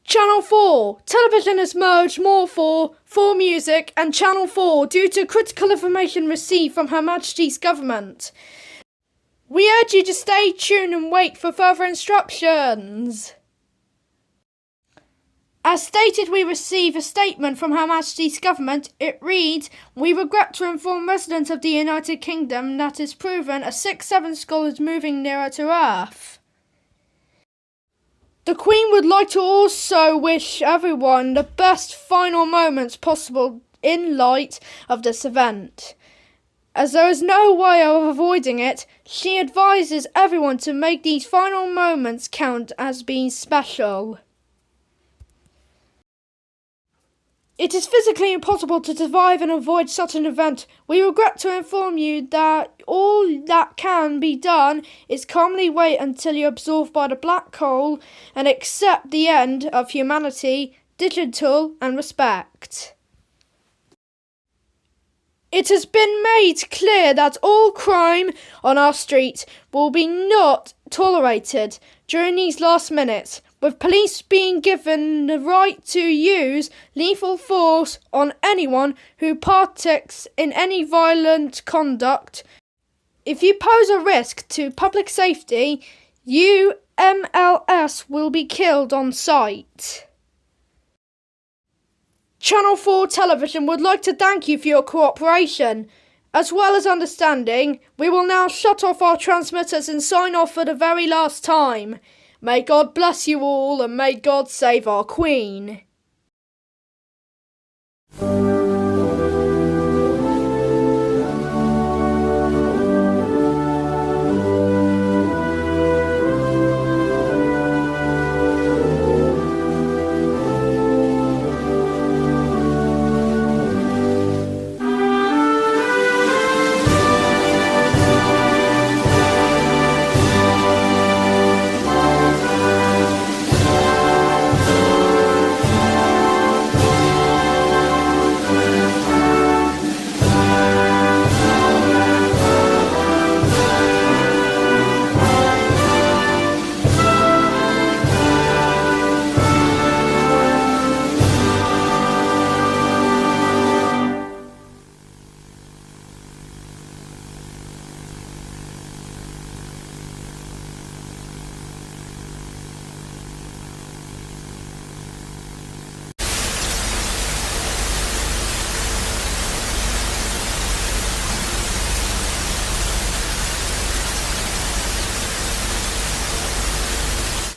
Channel 4. Television has merged more for 4Music and Channel 4 due to critical information received from Her Majesty's government. We urge you to stay tuned and wait for further instructions. As stated, we receive a statement from Her Majesty's government. It reads, "We regret to inform residents of the United Kingdom that it's proven a 6-7 skull is moving nearer to Earth." The Queen would like to also wish everyone the best final moments possible in light of this event. As there is no way of avoiding it, she advises everyone to make these final moments count as being special. It is physically impossible to survive and avoid such an event. We regret to inform you that all that can be done is calmly wait until you're absorbed by the black hole and accept the end of humanity, digital and respect. It has been made clear that all crime on our street will be not tolerated during these last minutes, with police being given the right to use lethal force on anyone who partakes in any violent conduct. If you pose a risk to public safety, you MLS will be killed on sight. Channel 4 Television would like to thank you for your cooperation. As well as understanding, we will now shut off our transmitters and sign off for the very last time. May God bless you all and may God save our Queen.